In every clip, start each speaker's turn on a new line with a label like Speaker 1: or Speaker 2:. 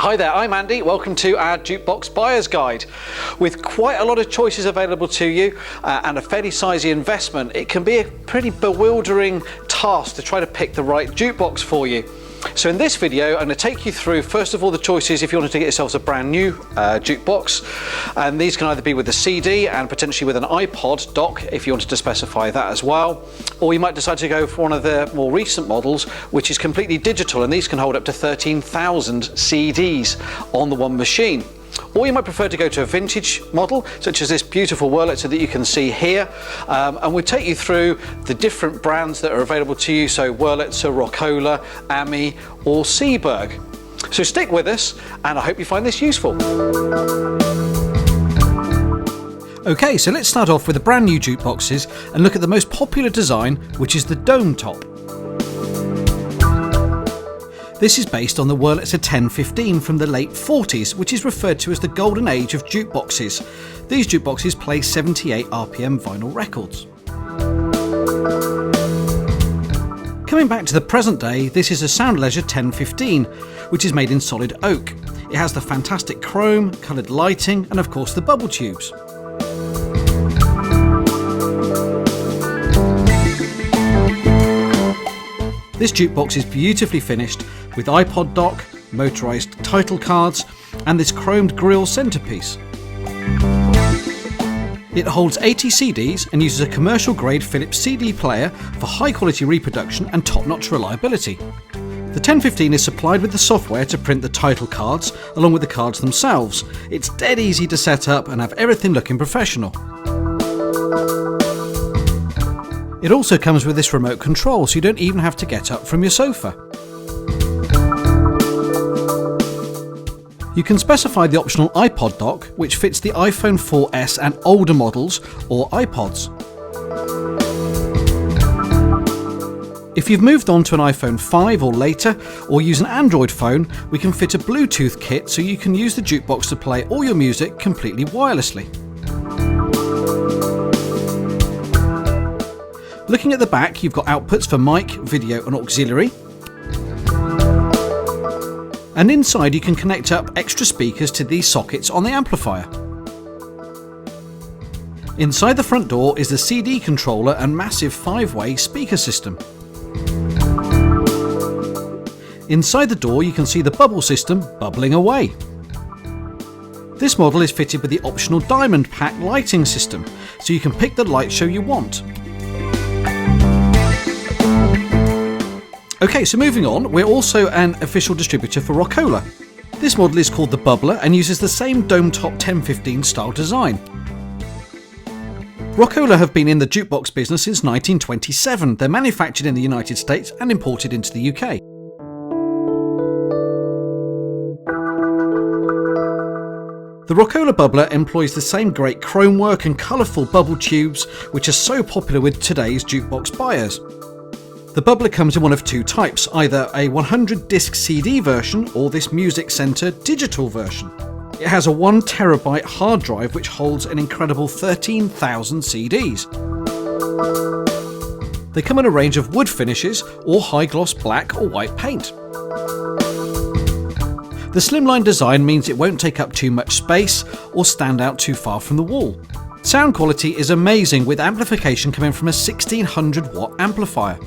Speaker 1: Hi there, I'm Andy. Welcome to our Jukebox Buyer's Guide. With quite a lot of choices available to you and a fairly sizey investment, it can be a pretty bewildering task to try to pick the right jukebox for you. So in this video, I'm going to take you through, first of all, the choices if you wanted to get yourselves a brand new jukebox. And these can either be with a CD and potentially with an iPod dock if you wanted to specify that as well. Or you might decide to go for one of the more recent models, which is completely digital, and these can hold up to 13,000 CDs on the one machine. Or you might prefer to go to a vintage model, such as this beautiful Wurlitzer that you can see here. And we'll take you through the different brands that are available to you, so Wurlitzer, Rock-Ola, Ami or Seeburg. So stick with us, and I hope you find this useful. Okay, so let's start off with the brand new jukeboxes and look at the most popular design, which is the dome top. This is based on the Wurlitzer 1015 from the late 40s, which is referred to as the golden age of jukeboxes. These jukeboxes play 78 RPM vinyl records. Coming back to the present day, this is a Sound Leisure 1015, which is made in solid oak. It has the fantastic chrome, coloured lighting and of course the bubble tubes. This jukebox is beautifully finished with iPod dock, motorised title cards and this chromed grille centrepiece. It holds 80 CDs and uses a commercial grade Philips CD player for high quality reproduction and top-notch reliability. The 1015 is supplied with the software to print the title cards along with the cards themselves. It's dead easy to set up and have everything looking professional. It also comes with this remote control, so you don't even have to get up from your sofa. You can specify the optional iPod dock, which fits the iPhone 4S and older models, or iPods. If you've moved on to an iPhone 5 or later, or use an Android phone, we can fit a Bluetooth kit so you can use the jukebox to play all your music completely wirelessly. Looking at the back, you've got outputs for mic, video and auxiliary. And inside you can connect up extra speakers to these sockets on the amplifier. Inside the front door is the CD controller and massive 5-way speaker system. Inside the door you can see the bubble system bubbling away. This model is fitted with the optional diamond pack lighting system, so you can pick the light show you want. Okay, so moving on, we're also an official distributor for Rock-Ola. This model is called the Bubbler and uses the same dome top 1015 style design. Rock-Ola have been in the jukebox business since 1927. They're manufactured in the United States and imported into the UK. The Rock-Ola Bubbler employs the same great chrome work and colourful bubble tubes which are so popular with today's jukebox buyers. The Bubbler comes in one of two types, either a 100 disc CD version or this Music Centre digital version. It has a 1 terabyte hard drive which holds an incredible 13,000 CDs. They come in a range of wood finishes or high gloss black or white paint. The slimline design means it won't take up too much space or stand out too far from the wall. Sound quality is amazing with amplification coming from a 1600 watt amplifier.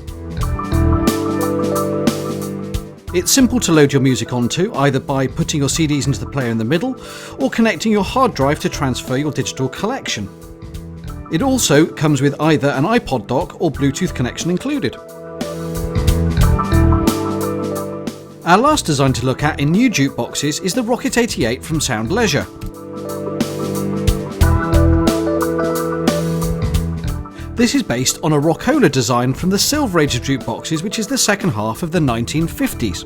Speaker 1: It's simple to load your music onto, either by putting your CDs into the player in the middle or connecting your hard drive to transfer your digital collection. It also comes with either an iPod dock or Bluetooth connection included. Our last design to look at in new jukeboxes is the Rocket 88 from Sound Leisure. This is based on a Rock-Ola design from the Silver Age of jukeboxes, which is the second half of the 1950s.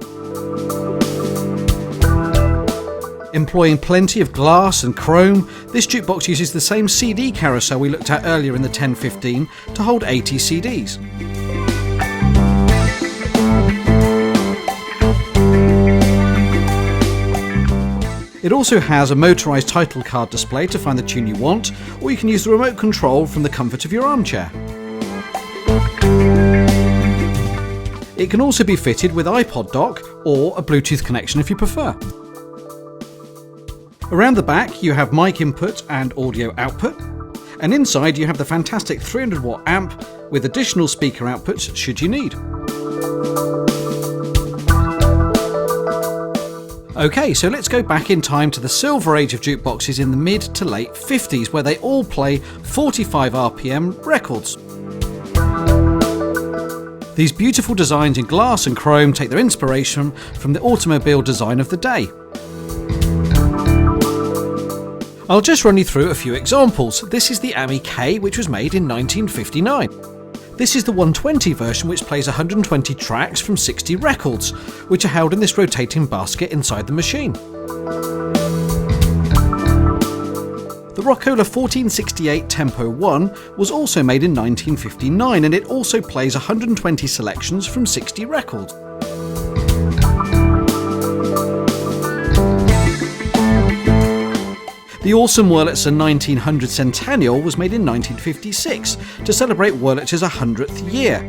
Speaker 1: Employing plenty of glass and chrome, this jukebox uses the same CD carousel we looked at earlier in the 1015 to hold 80 CDs. It also has a motorised title card display to find the tune you want, or you can use the remote control from the comfort of your armchair. It can also be fitted with iPod dock or a Bluetooth connection if you prefer. Around the back you have mic input and audio output, and inside you have the fantastic 300 watt amp with additional speaker outputs should you need. Okay, so let's go back in time to the silver age of jukeboxes in the mid to late 50s, where they all play 45 RPM records. These beautiful designs in glass and chrome take their inspiration from the automobile design of the day. I'll just run you through a few examples. This is the AMI K, which was made in 1959. This is the 120 version, which plays 120 tracks from 60 records, which are held in this rotating basket inside the machine. The Rock-Ola 1468 Tempo 1 was also made in 1959, and it also plays 120 selections from 60 records. The awesome Wurlitzer 1900 Centennial was made in 1956 to celebrate Wurlitzer's 100th year.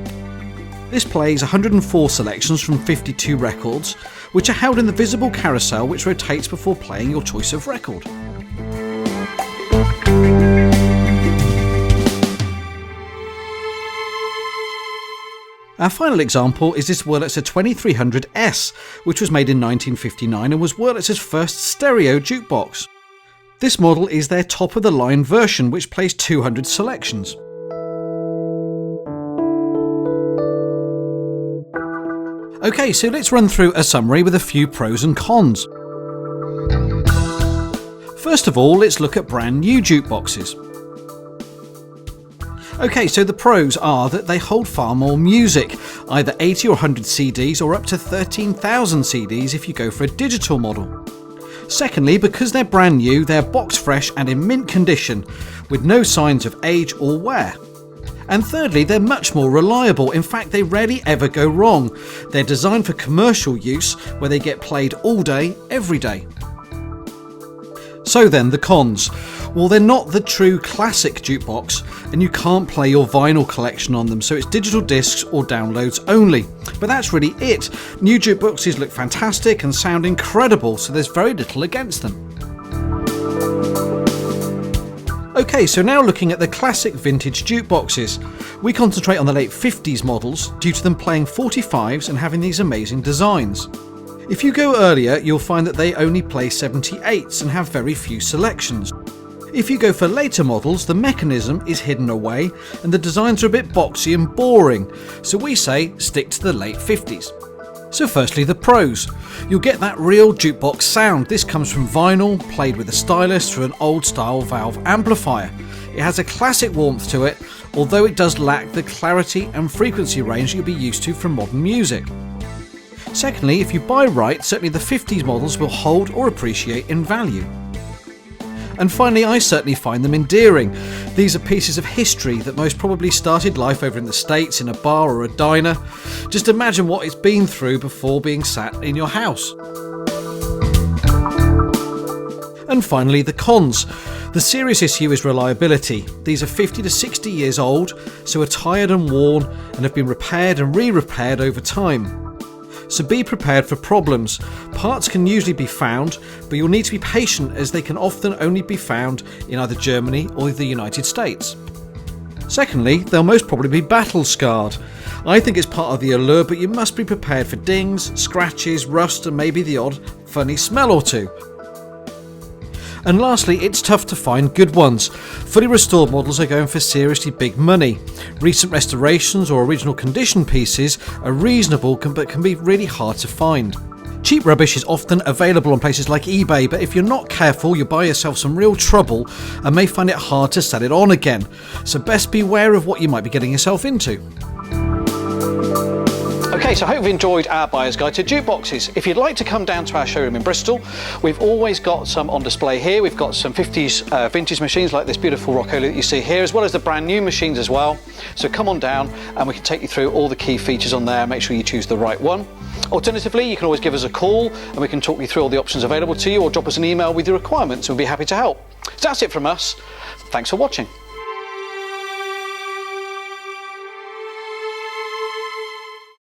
Speaker 1: This plays 104 selections from 52 records, which are held in the visible carousel which rotates before playing your choice of record. Our final example is this Wurlitzer 2300S, which was made in 1959 and was Wurlitzer's first stereo jukebox. This model is their top-of-the-line version, which plays 200 selections. Okay, so let's run through a summary with a few pros and cons. First of all, let's look at brand new jukeboxes. Okay, so the pros are that they hold far more music, either 80 or 100 CDs or up to 13,000 CDs if you go for a digital model. Secondly, because they're brand new, they're box fresh and in mint condition, with no signs of age or wear. And thirdly, they're much more reliable. In fact, they rarely ever go wrong. They're designed for commercial use, where they get played all day, every day. So then, the cons. Well, they're not the true classic jukebox, and you can't play your vinyl collection on them, so it's digital discs or downloads only. But that's really it. New jukeboxes look fantastic and sound incredible, so there's very little against them. Okay, so now looking at the classic vintage jukeboxes. We concentrate on the late 50s models due to them playing 45s and having these amazing designs. If you go earlier, you'll find that they only play 78s and have very few selections. If you go for later models, the mechanism is hidden away and the designs are a bit boxy and boring, so we say stick to the late 50s. So firstly, the pros. You'll get that real jukebox sound. This comes from vinyl, played with a stylus through an old style valve amplifier. It has a classic warmth to it, although it does lack the clarity and frequency range you'll be used to from modern music. Secondly, if you buy right, certainly the 50s models will hold or appreciate in value. And finally, I certainly find them endearing. These are pieces of history that most probably started life over in the States in a bar or a diner. Just imagine what it's been through before being sat in your house. And finally, the cons. The serious issue is reliability. These are 50 to 60 years old, so are tired and worn and have been repaired and re-repaired over time. So be prepared for problems. Parts can usually be found, but you'll need to be patient as they can often only be found in either Germany or the United States. Secondly, they'll most probably be battle scarred. I think it's part of the allure, but you must be prepared for dings, scratches, rust and maybe the odd funny smell or two. And lastly, it's tough to find good ones. Fully restored models are going for seriously big money. Recent restorations or original condition pieces are reasonable but can be really hard to find. Cheap rubbish is often available on places like eBay, but if you're not careful, you'll buy yourself some real trouble and may find it hard to sell it on again. So best beware of what you might be getting yourself into. Okay, so I hope you've enjoyed our buyer's guide to jukeboxes. If you'd like to come down to our showroom in Bristol, we've always got some on display here. We've got some 50s vintage machines like this beautiful Rock-Ola that you see here, as well as the brand new machines as well. So come on down and we can take you through all the key features on there and make sure you choose the right one. Alternatively, you can always give us a call and we can talk you through all the options available to you, or drop us an email with your requirements and we'll be happy to help. So that's it from us. Thanks for watching.